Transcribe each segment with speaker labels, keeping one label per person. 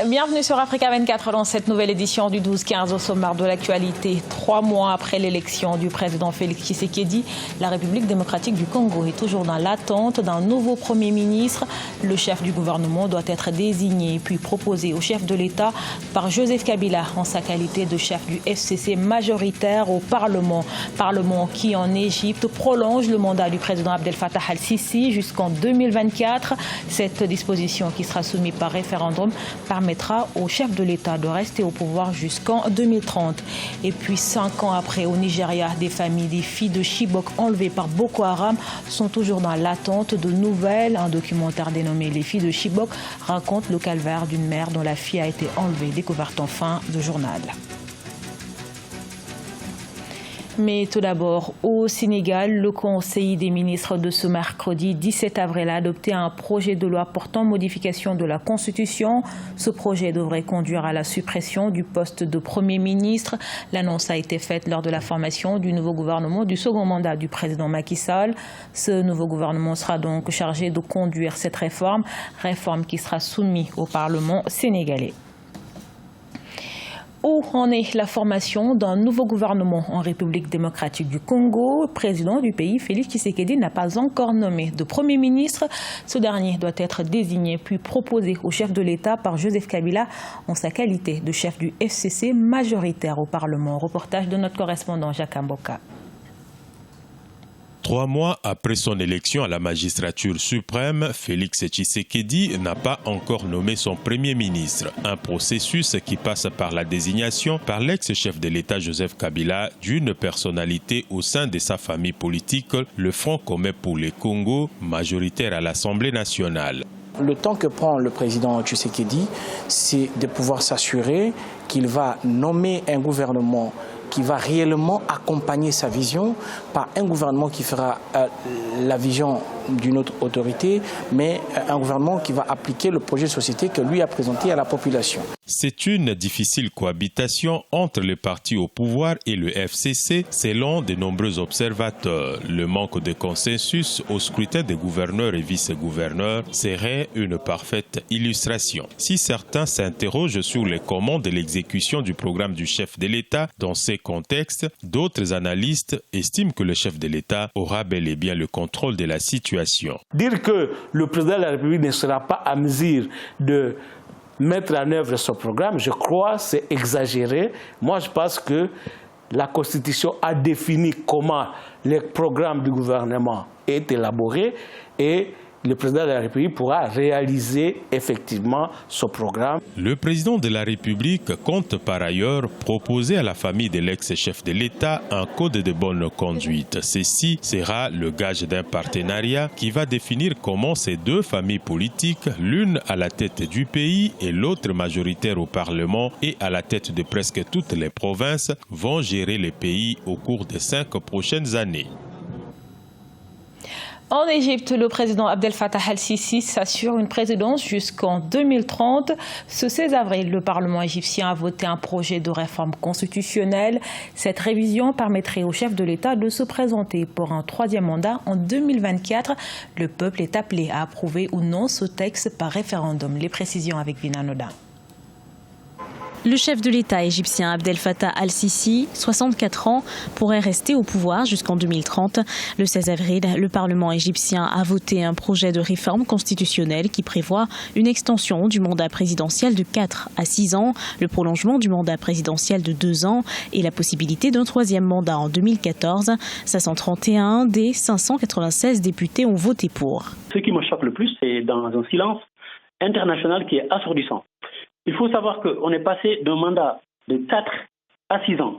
Speaker 1: Bienvenue sur Africa 24 dans cette nouvelle édition du 12-15 au sommaire de l'actualité. 3 mois après l'élection du président Félix Tshisekedi, la République démocratique du Congo est toujours dans l'attente d'un nouveau Premier ministre. Le chef du gouvernement doit être désigné puis proposé au chef de l'État par Joseph Kabila en sa qualité de chef du FCC majoritaire au Parlement. Parlement qui en Égypte prolonge le mandat du président Abdel Fattah al-Sisi jusqu'en 2024. Cette disposition qui sera soumise par référendum permettra au chef de l'État de rester au pouvoir jusqu'en 2030. Et puis 5 ans après, au Nigeria, des familles des filles de Chibok enlevées par Boko Haram sont toujours dans l'attente de nouvelles. Un documentaire dénommé Les filles de Chibok raconte le calvaire d'une mère dont la fille a été enlevée, découverte en fin de journal. Mais tout d'abord, au Sénégal, le Conseil des ministres de ce mercredi 17 avril a adopté un projet de loi portant modification de la Constitution. Ce projet devrait conduire à la suppression du poste de Premier ministre. L'annonce a été faite lors de la formation du nouveau gouvernement du second mandat du président Macky Sall. Ce nouveau gouvernement sera donc chargé de conduire cette réforme qui sera soumise au Parlement sénégalais. Où en est la formation d'un nouveau gouvernement en République démocratique du Congo? Le président du pays, Félix Tshisekedi, n'a pas encore nommé de Premier ministre. Ce dernier doit être désigné puis proposé au chef de l'État par Joseph Kabila en sa qualité de chef du FCC majoritaire au Parlement. Reportage de notre correspondant Jacques Amboka.
Speaker 2: 3 mois après son élection à la magistrature suprême, Félix Tshisekedi n'a pas encore nommé son Premier ministre. Un processus qui passe par la désignation par l'ex-chef de l'État Joseph Kabila d'une personnalité au sein de sa famille politique, le Front commun pour le Congo, majoritaire à l'Assemblée nationale.
Speaker 3: Le temps que prend le président Tshisekedi, c'est de pouvoir s'assurer qu'il va nommer un gouvernement qui va réellement accompagner sa vision par un gouvernement qui fera la vision d'une autre autorité, mais un gouvernement qui va appliquer le projet de société que lui a présenté à la population.
Speaker 2: C'est une difficile cohabitation entre les partis au pouvoir et le FCC, selon de nombreux observateurs. Le manque de consensus au scrutin des gouverneurs et vice-gouverneurs serait une parfaite illustration. Si certains s'interrogent sur les commandes de l'exécution du programme du chef de l'État dans ces contextes, d'autres analystes estiment que le chef de l'État aura bel et bien le contrôle de la situation.
Speaker 4: Dire que le président de la République ne sera pas à mesure de mettre en œuvre ce programme, je crois que c'est exagéré. Moi, je pense que la Constitution a défini comment le programme du gouvernement est élaboré et le président de la République pourra réaliser effectivement ce programme.
Speaker 2: Le président de la République compte par ailleurs proposer à la famille de l'ex-chef de l'État un code de bonne conduite. Ceci sera le gage d'un partenariat qui va définir comment ces deux familles politiques, l'une à la tête du pays et l'autre majoritaire au Parlement et à la tête de presque toutes les provinces, vont gérer le pays au cours des 5 prochaines années.
Speaker 1: En Égypte, le président Abdel Fattah al-Sisi s'assure une présidence jusqu'en 2030. Ce 16 avril, le Parlement égyptien a voté un projet de réforme constitutionnelle. Cette révision permettrait au chef de l'État de se présenter pour un 3e mandat en 2024. Le peuple est appelé à approuver ou non ce texte par référendum. Les précisions avec Vina Noda.
Speaker 5: Le chef de l'État égyptien Abdel Fattah al-Sisi, 64 ans, pourrait rester au pouvoir jusqu'en 2030. Le 16 avril, le Parlement égyptien a voté un projet de réforme constitutionnelle qui prévoit une extension du mandat présidentiel de 4 à 6 ans, le prolongement du mandat présidentiel de 2 ans et la possibilité d'un 3e mandat en 2014. 531 des 596 députés ont voté pour.
Speaker 6: Ce qui me choque le plus, c'est dans un silence international qui est assourdissant. Il faut savoir qu'on est passé d'un mandat de 4 à 6 ans.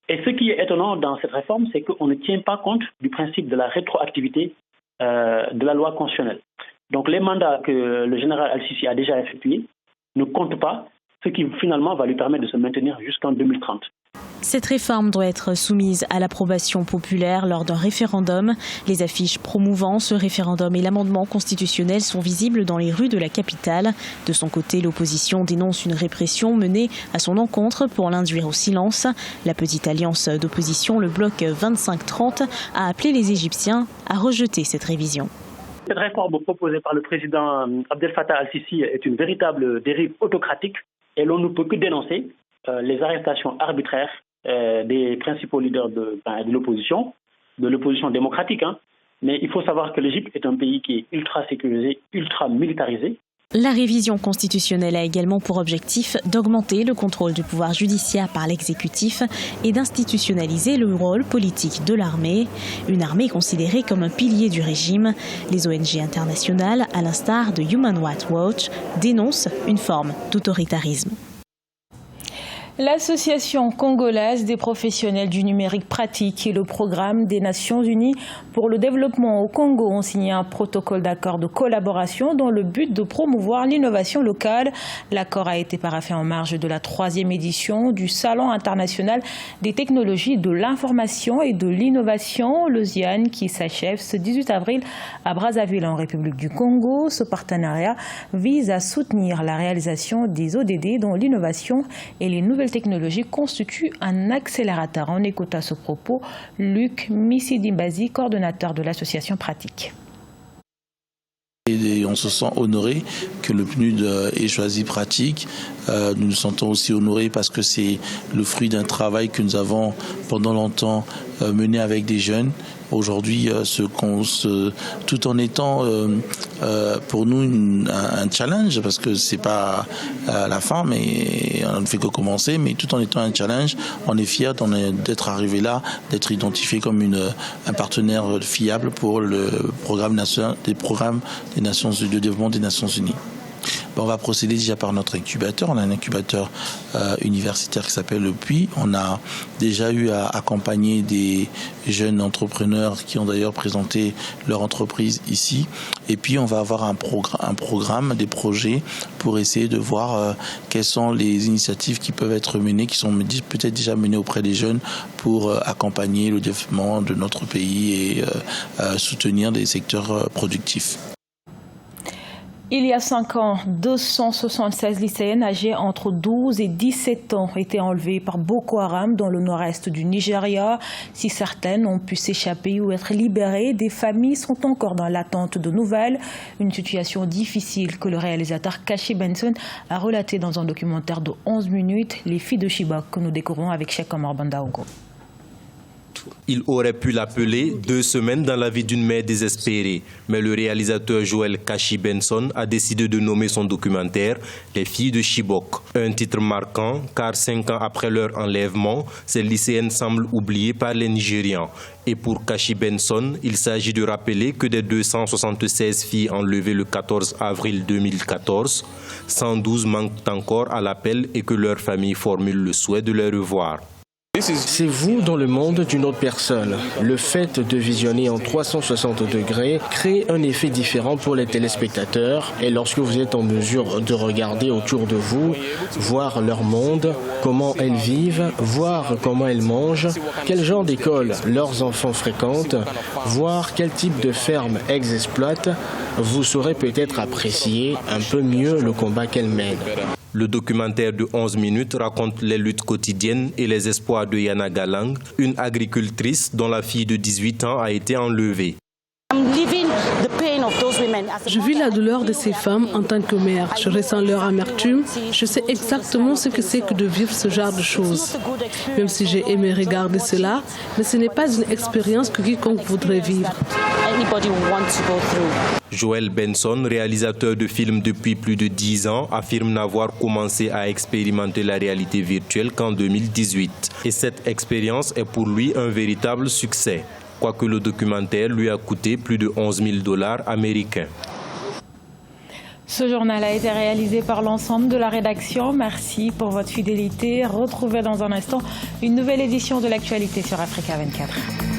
Speaker 6: Et ce qui est étonnant dans cette réforme, c'est qu'on ne tient pas compte du principe de la rétroactivité de la loi constitutionnelle. Donc les mandats que le général al-Sisi a déjà effectués ne comptent pas, ce qui finalement va lui permettre de se maintenir jusqu'en 2030.
Speaker 5: Cette réforme doit être soumise à l'approbation populaire lors d'un référendum. Les affiches promouvant ce référendum et l'amendement constitutionnel sont visibles dans les rues de la capitale. De son côté, l'opposition dénonce une répression menée à son encontre pour l'induire au silence. La petite alliance d'opposition, le bloc 25-30, a appelé les Égyptiens à rejeter cette révision.
Speaker 6: Cette réforme proposée par le président Abdel Fattah al-Sisi est une véritable dérive autocratique et l'on ne peut que dénoncer les arrestations arbitraires des principaux leaders de l'opposition démocratique. Mais il faut savoir que l'Égypte est un pays qui est ultra sécurisé, ultra militarisé.
Speaker 5: La révision constitutionnelle a également pour objectif d'augmenter le contrôle du pouvoir judiciaire par l'exécutif et d'institutionnaliser le rôle politique de l'armée. Une armée considérée comme un pilier du régime. Les ONG internationales, à l'instar de Human Rights Watch, dénoncent une forme d'autoritarisme.
Speaker 1: L'Association congolaise des professionnels du numérique pratique et le programme des Nations Unies pour le développement au Congo ont signé un protocole d'accord de collaboration dans le but de promouvoir l'innovation locale. L'accord a été paraphé en marge de la 3e édition du Salon international des technologies de l'information et de l'innovation, le ZIAN, qui s'achève ce 18 avril à Brazzaville en République du Congo. Ce partenariat vise à soutenir la réalisation des ODD dont l'innovation et les nouvelles technologies constituent un accélérateur. On écoute à ce propos Luc Missidimbazi, coordonnateur de l'association Pratique.
Speaker 7: Et on se sent honoré que le PNUD ait choisi Pratique. Nous nous sentons aussi honorés parce que c'est le fruit d'un travail que nous avons pendant longtemps mené avec des jeunes. Aujourd'hui, tout en étant pour nous un challenge, parce que c'est pas la fin, mais on ne fait que commencer, mais tout en étant un challenge, on est fiers d'être arrivé là, d'être identifié comme un partenaire fiable pour le programme national, des programmes des Nations Unies, de développement des Nations Unies. On va procéder déjà par notre incubateur. On a un incubateur universitaire qui s'appelle le Puy. On a déjà eu à accompagner des jeunes entrepreneurs qui ont d'ailleurs présenté leur entreprise ici. Et puis on va avoir un programme, des projets pour essayer de voir quelles sont les initiatives qui peuvent être menées, qui sont peut-être déjà menées auprès des jeunes pour accompagner le développement de notre pays et soutenir des secteurs productifs.
Speaker 1: Il y a 5 ans, 276 lycéennes âgées entre 12 et 17 ans étaient enlevées par Boko Haram dans le nord-est du Nigeria. Si certaines ont pu s'échapper ou être libérées, des familles sont encore dans l'attente de nouvelles. Une situation difficile que le réalisateur Kashi Benson a relaté dans un documentaire de 11 minutes, Les filles de Chibok, que nous découvrons avec Cheikh Omar Bandaogo.
Speaker 8: Il aurait pu l'appeler 2 semaines dans la vie d'une mère désespérée. Mais le réalisateur Joel Kashi Benson a décidé de nommer son documentaire « Les filles de Chibok ». Un titre marquant car 5 ans après leur enlèvement, ces lycéennes semblent oubliées par les Nigérians. Et pour Kashi Benson, il s'agit de rappeler que des 276 filles enlevées le 14 avril 2014, 112 manquent encore à l'appel et que leurs familles formulent le souhait de les revoir.
Speaker 9: C'est vous dans le monde d'une autre personne. Le fait de visionner en 360 degrés crée un effet différent pour les téléspectateurs. Et lorsque vous êtes en mesure de regarder autour de vous, voir leur monde, comment elles vivent, voir comment elles mangent, quel genre d'école leurs enfants fréquentent, voir quel type de ferme elles exploitent, vous saurez peut-être apprécier un peu mieux le combat qu'elles mènent.
Speaker 8: Le documentaire de 11 minutes raconte les luttes quotidiennes et les espoirs de Yana Galang, une agricultrice dont la fille de 18 ans a été enlevée.
Speaker 10: Je vis la douleur de ces femmes en tant que mère. Je ressens leur amertume. Je sais exactement ce que c'est que de vivre ce genre de choses. Même si j'ai aimé regarder cela, mais ce n'est pas une expérience que quiconque voudrait vivre.
Speaker 8: Joel Benson, réalisateur de films depuis plus de 10 ans, affirme n'avoir commencé à expérimenter la réalité virtuelle qu'en 2018. Et cette expérience est pour lui un véritable succès. Quoique le documentaire lui a coûté plus de 11 000 $ américains.
Speaker 1: Ce journal a été réalisé par l'ensemble de la rédaction. Merci pour votre fidélité. Retrouvez dans un instant une nouvelle édition de l'actualité sur Africa 24.